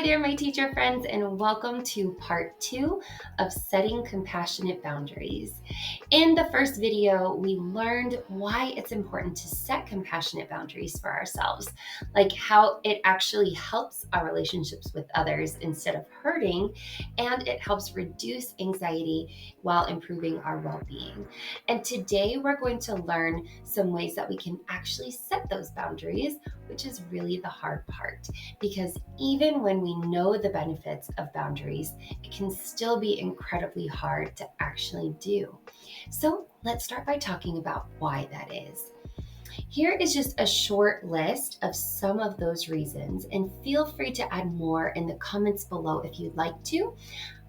there, my teacher friends, and welcome to part 2 of setting compassionate boundaries. In the first video, we learned why it's important to set compassionate boundaries for ourselves, like how it actually helps our relationships with others instead of hurting, and it helps reduce anxiety while improving our well-being. And today, we're going to learn some ways that we can actually set those boundaries, which is really the hard part. Because even when we know the benefits of boundaries, it can still be incredibly hard to actually do. So let's start by talking about why that is. Here is just a short list of some of those reasons, and feel free to add more in the comments below if you'd like to.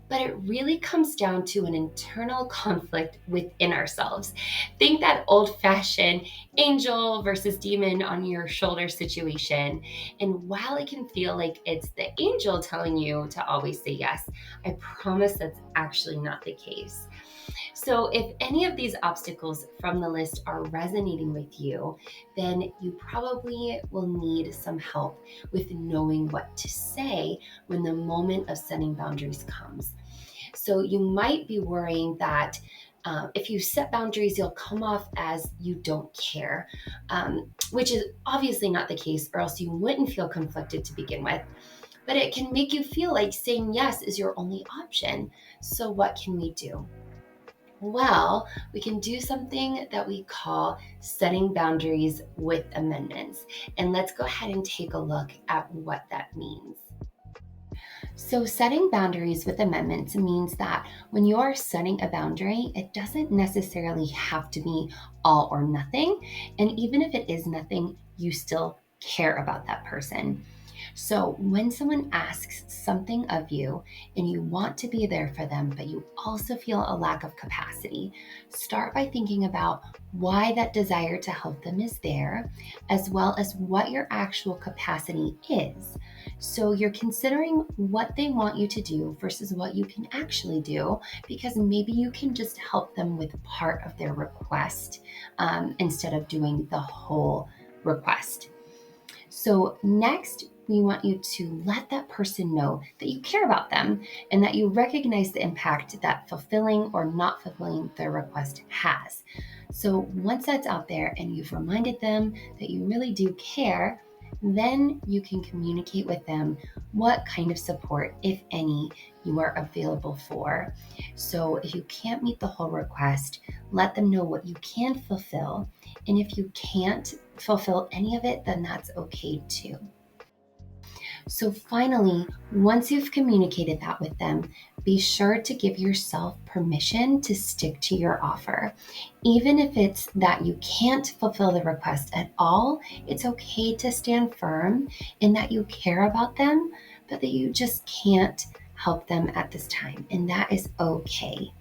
But it really comes down to an internal conflict within ourselves. Think that old fashioned angel versus demon on your shoulder situation. And while it can feel like it's the angel telling you to always say yes, I promise that's actually not the case. So, if any of these obstacles from the list are resonating with you, then you probably will need some help with knowing what to say when the moment of setting boundaries comes. So, you might be worrying that if you set boundaries, you'll come off as you don't care, which is obviously not the case, or else you wouldn't feel conflicted to begin with. But it can make you feel like saying yes is your only option. So, what can we do? Well, we can do something that we call setting boundaries with amendments. And let's go ahead and take a look at what that means. So, setting boundaries with amendments means that when you are setting a boundary, it doesn't necessarily have to be all or nothing. And even if it is nothing, you still care about that person. So, when someone asks something of you and you want to be there for them, but you also feel a lack of capacity, start by thinking about why that desire to help them is there, as well as what your actual capacity is. So, you're considering what they want you to do versus what you can actually do, because maybe you can just help them with part of their request instead of doing the whole request. So, next, we want you to let that person know that you care about them and that you recognize the impact that fulfilling or not fulfilling their request has. So, once that's out there and you've reminded them that you really do care, then you can communicate with them what kind of support, if any, you are available for. So, if you can't meet the whole request, let them know what you can fulfill. And if you can't fulfill any of it, then that's okay too. So, finally, once you've communicated that with them, be sure to give yourself permission to stick to your offer. Even if it's that you can't fulfill the request at all, it's okay to stand firm in that you care about them, but that you just can't help them at this time. And that is okay.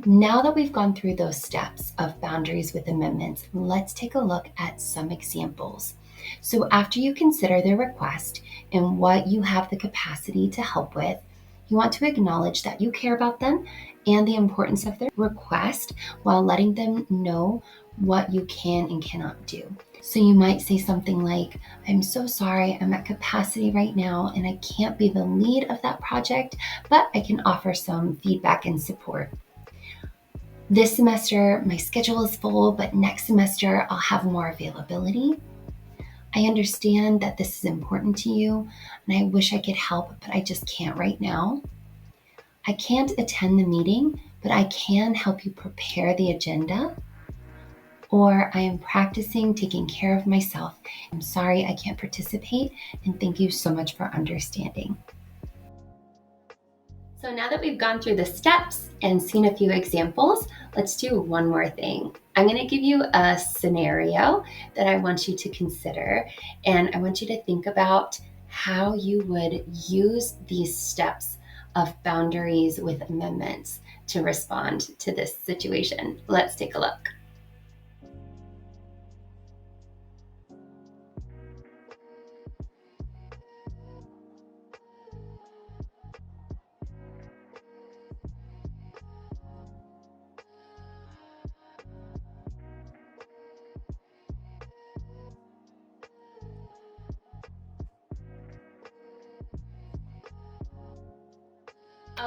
Now that we've gone through those steps of boundaries with amendments, let's take a look at some examples. So, after you consider their request and what you have the capacity to help with, you want to acknowledge that you care about them and the importance of their request while letting them know what you can and cannot do. So, you might say something like, I'm so sorry, I'm at capacity right now and I can't be the lead of that project, but I can offer some feedback and support. This semester, my schedule is full, but next semester, I'll have more availability. I understand that this is important to you, and I wish I could help, but I just can't right now. I can't attend the meeting, but I can help you prepare the agenda. Or I am practicing taking care of myself. I'm sorry I can't participate, and thank you so much for understanding. So now that we've gone through the steps and seen a few examples, let's do one more thing. I'm going to give you a scenario that I want you to consider, and I want you to think about how you would use these steps of boundaries with amendments to respond to this situation. Let's take a look.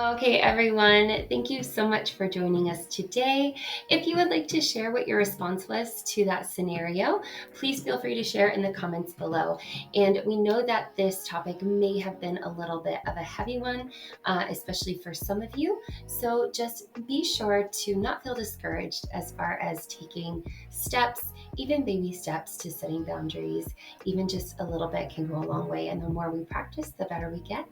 Okay, everyone, thank you so much for joining us today. If you would like to share what your response was to that scenario, please feel free to share in the comments below. And we know that this topic may have been a little bit of a heavy one, especially for some of you. So just be sure to not feel discouraged as far as taking steps, even baby steps to setting boundaries. Even just a little bit can go a long way. And the more we practice, the better we get.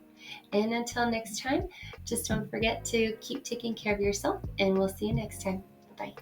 And until next time, just don't forget to keep taking care of yourself, and we'll see you next time. Bye.